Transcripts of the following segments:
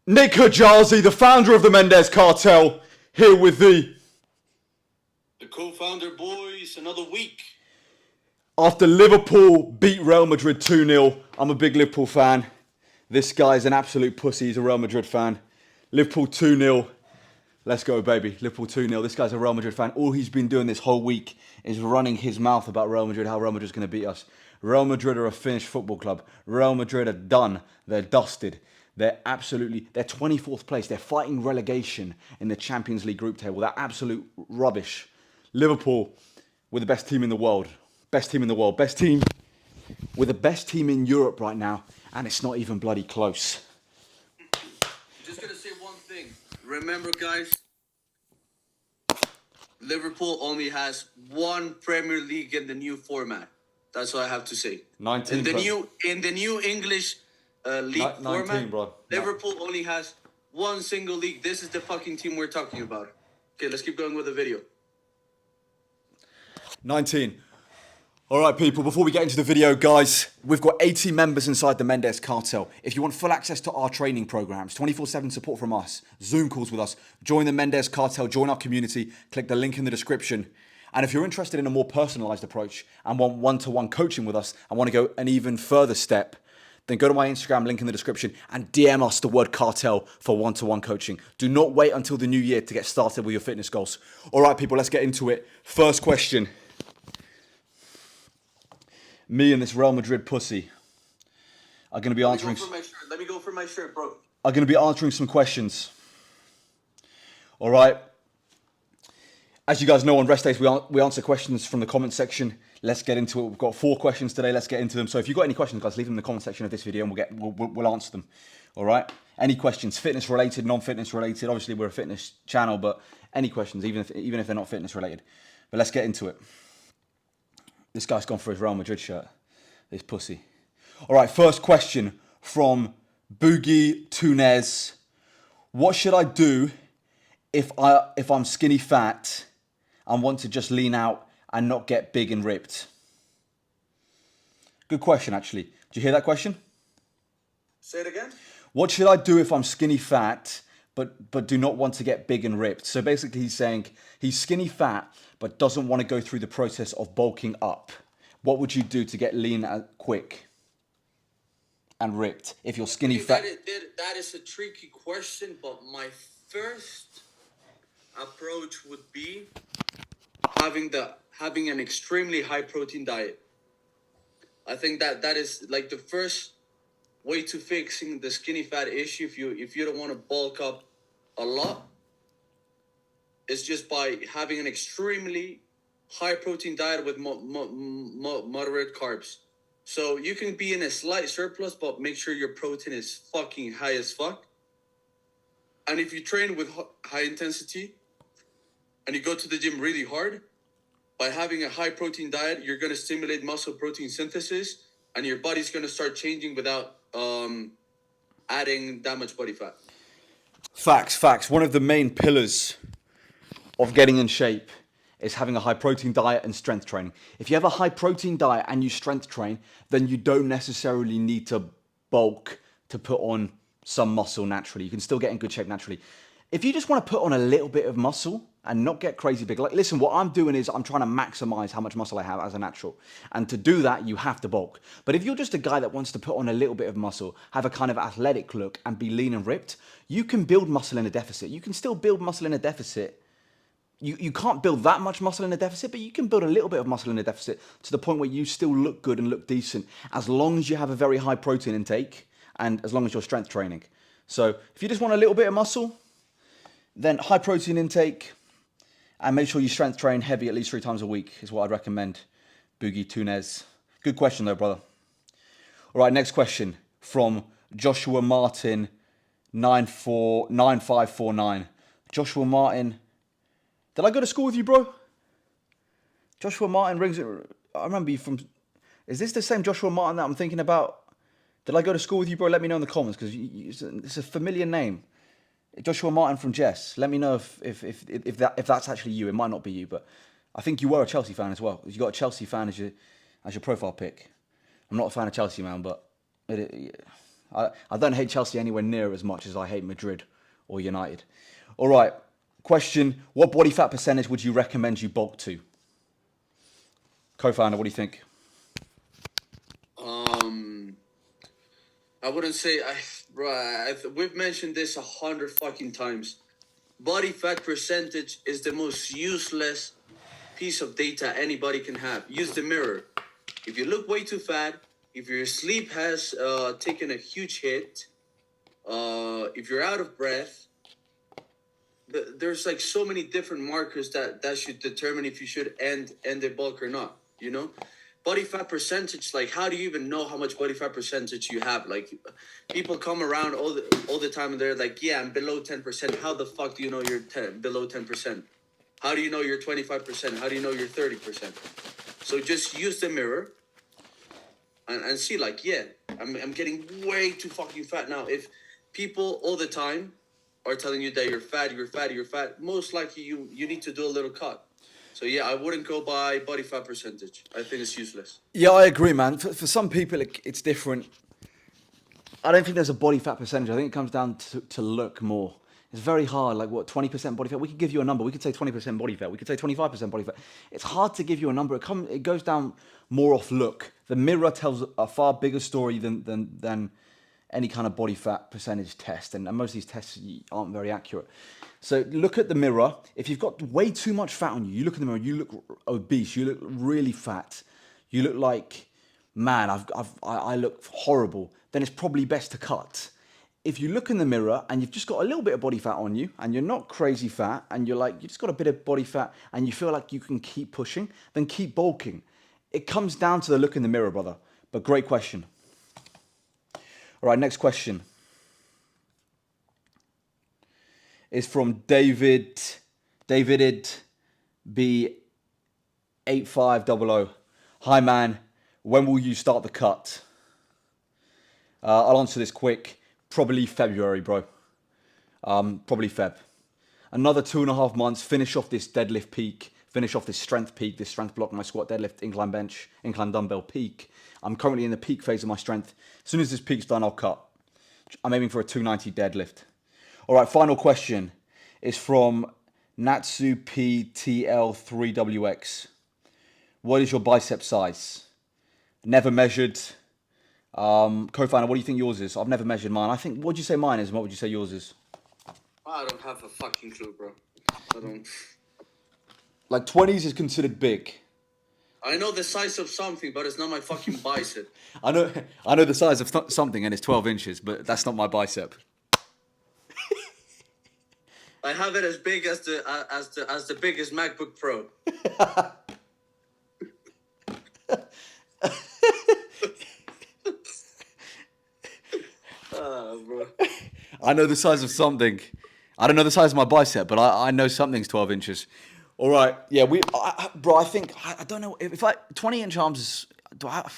Nick Hajazi, the founder of the Mendes Cartel, here with the co-founder boys, another week. After Liverpool beat Real Madrid 2-0, I'm a big Liverpool fan. This guy's an absolute pussy, he's a Real Madrid fan. Liverpool 2-0. Let's go, baby. Liverpool 2-0. This guy's a Real Madrid fan. All he's been doing this whole week is running his mouth about Real Madrid, how Real Madrid's going to beat us. Real Madrid are a finished football club. Real Madrid are done. They're dusted. They're 24th place. They're fighting relegation in the Champions League group table. They're absolute rubbish. Liverpool, we're the best team in the world. Best team in the world. Best team. We're the best team in Europe right now, and it's not even bloody close. Just going to say one thing. Remember, guys, Liverpool only has one Premier League in the new format. That's what I have to say. 19. In the new English league 19, format, bro. Liverpool only has one single league. This is the fucking team we're talking about. Okay, let's keep going with the video. 19. All right, people, before we get into the video, guys, we've got 80 members inside the Mendes Cartel. If you want full access to our training programs, 24/7 support from us, Zoom calls with us, join the Mendes Cartel, join our community, click the link in the description. And if you're interested in a more personalized approach and want one-to-one coaching with us and want to go an even further step, then go to my Instagram, link in the description, and DM us the word cartel for one-to-one coaching. Do not wait until the new year to get started with your fitness goals. All right, people, let's get into it. First question. Me and this Real Madrid pussy are going to be answering. Let me go for my shirt, bro. Are going to be answering some questions. All right. As you guys know, on rest days we answer questions from the comment section. Let's get into it. We've got 4 questions today. Let's get into them. So if you've got any questions, guys, leave them in the comment section of this video, and we'll answer them. All right. Any questions, fitness related, non-fitness related? Obviously, we're a fitness channel, but any questions, even if they're not fitness related. But let's get into it. This guy's gone for his Real Madrid shirt. This pussy. All right, first question from Boogie Tunez. What should I do if I'm skinny fat and want to just lean out and not get big and ripped? Good question, actually. Did you hear that question? Say it again. What should I do if I'm skinny fat but do not want to get big and ripped? So basically he's saying he's skinny fat but doesn't want to go through the process of bulking up. What would you do to get lean quick and ripped if you're skinny fat? That is a tricky question, but my first approach would be having an extremely high protein diet. I think that is like the first way to fixing the skinny fat issue. If you don't want to bulk up a lot, it's just by having an extremely high protein diet with moderate carbs. So you can be in a slight surplus, but make sure your protein is fucking high as fuck. And if you train with high intensity and you go to the gym really hard, by having a high protein diet, you're going to stimulate muscle protein synthesis, and your body's going to start changing without adding that much body fat. Facts. One of the main pillars of getting in shape is having a high protein diet and strength training. If you have a high protein diet and you strength train, then you don't necessarily need to bulk to put on some muscle naturally. You can still get in good shape naturally. If you just want to put on a little bit of muscle and not get crazy big, like, listen, what I'm doing is I'm trying to maximize how much muscle I have as a natural. And to do that, you have to bulk. But if you're just a guy that wants to put on a little bit of muscle, have a kind of athletic look and be lean and ripped, you can build muscle in a deficit. You can still build muscle in a deficit. You can't build that much muscle in a deficit, but you can build a little bit of muscle in a deficit to the point where you still look good and look decent, as long as you have a very high protein intake and as long as you're strength training. So if you just want a little bit of muscle, then high protein intake and make sure you strength train heavy at least 3 times a week is what I'd recommend. Boogie Tunez. Good question though, brother. All right, next question from Joshua Martin 9549. Joshua Martin, did I go to school with you, bro? Joshua Martin rings it. I remember you from. Is this the same Joshua Martin that I'm thinking about? Did I go to school with you, bro? Let me know in the comments because it's a familiar name. Joshua Martin from Jess. Let me know if that's actually you. It might not be you, but I think you were a Chelsea fan as well. You got a Chelsea fan as your profile pic. I'm not a fan of Chelsea, man, but I I don't hate Chelsea anywhere near as much as I hate Madrid or United. All right. Question: what body fat percentage would you recommend you bulk to? Co-founder, what do you think? I wouldn't say we've mentioned this 100 fucking times. Body fat percentage is the most useless piece of data anybody can have. Use the mirror. If you look way too fat, if your sleep has taken a huge hit, if you're out of breath, there's like so many different markers that should determine if you should end a bulk or not. You know, body fat percentage. Like, how do you even know how much body fat percentage you have? Like, people come around all the time and they're like, "Yeah, I'm below 10%." How the fuck do you know you're below 10%? How do you know you're 25%? How do you know you're 30%? So just use the mirror and see, like, yeah, I'm getting way too fucking fat now. If people all the time are telling you that you're fat, most likely you need to do a little cut. So yeah, I wouldn't go by body fat percentage. I think it's useless. Yeah, I agree, man. For some people, it's different. I don't think there's a body fat percentage. I think it comes down to look more. It's very hard. Like, what, 20% body fat? We could give you a number. We could say 20% body fat. We could say 25% body fat. It's hard to give you a number. It goes down more off look. The mirror tells a far bigger story than any kind of body fat percentage test. And most of these tests aren't very accurate. So look at the mirror. If you've got way too much fat on you, you look in the mirror, you look obese, you look really fat, you look like, man, I look horrible, then it's probably best to cut. If you look in the mirror and you've just got a little bit of body fat on you and you're not crazy fat and you just got a bit of body fat and you feel like you can keep pushing, then keep bulking. It comes down to the look in the mirror, brother. But great question. All right, next question is from David B8500. Hi, man. When will you start the cut? I'll answer this quick. Probably February, bro. Probably Feb. Another 2.5 months. Finish off this deadlift peak. Finish off this strength peak, this strength block, my squat, deadlift, incline bench, incline dumbbell peak. I'm currently in the peak phase of my strength. As soon as this peak's done, I'll cut. I'm aiming for a 290 deadlift. All right, final question is from Natsu PTL3WX. What is your bicep size? Never measured. Co-founder, what do you think yours is? I've never measured mine. I think, what would you say mine is and what would you say yours is? I don't have a fucking clue, bro. I don't. Like 20s is considered big. I know the size of something, but it's not my fucking bicep. I know the size of something and it's 12 inches, but that's not my bicep. I have it as big as the biggest MacBook Pro. Bro. I know the size of something. I don't know the size of my bicep, but I know something's 12 inches. All right, yeah, bro. I think I don't know if 20-inch arms is. I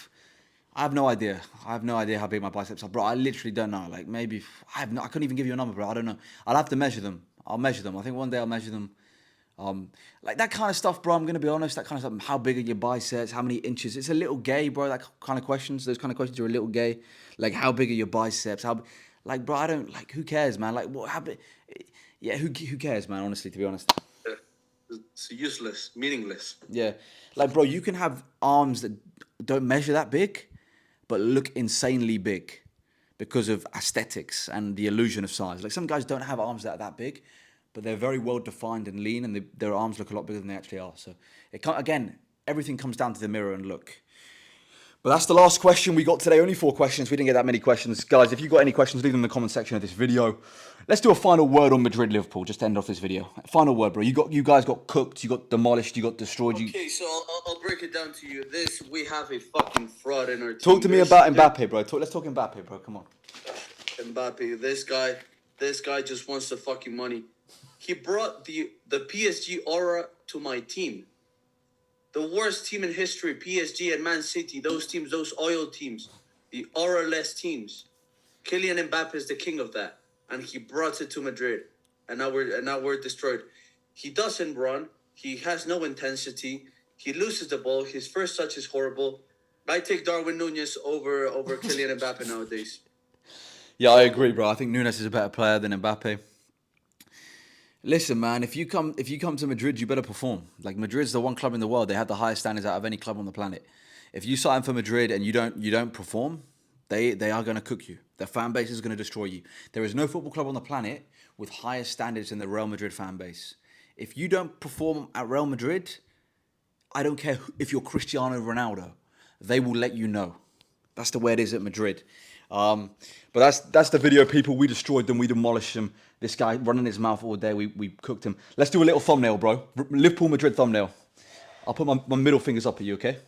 have no idea. I have no idea how big my biceps are, bro. I literally don't know. Like maybe I couldn't even give you a number, bro. I don't know. I'll have to measure them. I'll measure them. I think one day I'll measure them. Like that kind of stuff, bro. I'm gonna be honest. That kind of stuff. How big are your biceps? How many inches? It's a little gay, bro. That kind of questions. Those kind of questions are a little gay. Like how big are your biceps? Like, bro. I don't like. Who cares, man? Like what? How big? Yeah. Who cares, man? Honestly, to be honest. It's useless, meaningless. Yeah, like bro, you can have arms that don't measure that big, but look insanely big because of aesthetics and the illusion of size. Like some guys don't have arms that are that big, but they're very well defined and lean, and their arms look a lot bigger than they actually are. So again, everything comes down to the mirror and look. But that's the last question we got today. Only 4 questions. We didn't get that many questions. Guys, if you've got any questions, leave them in the comment section of this video. Let's do a final word on Madrid, Liverpool, just to end off this video. Final word, bro. You guys got cooked, you got demolished, you got destroyed. Okay, so I'll break it down to you. We have a fucking fraud in our team. Talk to me about Mbappe, bro. Let's talk Mbappe, bro. Come on. Mbappe, this guy just wants the fucking money. He brought the PSG aura to my team. The worst team in history, PSG and Man City, those teams, those oil teams, the aura-less teams. Kylian Mbappe is the king of that, and he brought it to Madrid, and now we're destroyed. He doesn't run. He has no intensity. He loses the ball. His first touch is horrible. I take Darwin Núñez over Kylian Mbappe nowadays. Yeah, I agree, bro. I think Nunes is a better player than Mbappe. Listen, man, if you come to Madrid, you better perform. Like Madrid's the one club in the world. They have the highest standards out of any club on the planet. If you sign for Madrid and you don't perform, they are going to cook you. Their fan base is going to destroy you. There is no football club on the planet with higher standards than the Real Madrid fan base. If you don't perform at Real Madrid, I don't care if you're Cristiano Ronaldo, they will let you know. That's the way it is at Madrid. But that's the video, people. We destroyed them. We demolished them. This guy running his mouth all day. We cooked him. Let's do a little thumbnail, bro. Liverpool Madrid thumbnail. I'll put my middle fingers up at you, okay?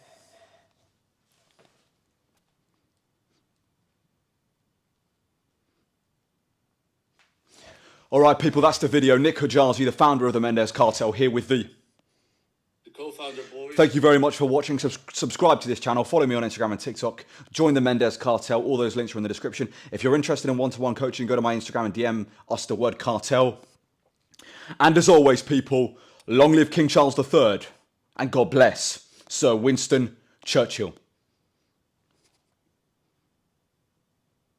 All right, people. That's the video. Nick Hajazi, the founder of the Mendes Cartel, here with the co-founder, boys. Thank you very much for watching. Subscribe to this channel. Follow me on Instagram and TikTok. Join the Mendes Cartel. All those links are in the description. If you're interested in one-to-one coaching, go to my Instagram and DM us the word cartel. And as always, people, long live King Charles III and God bless Sir Winston Churchill.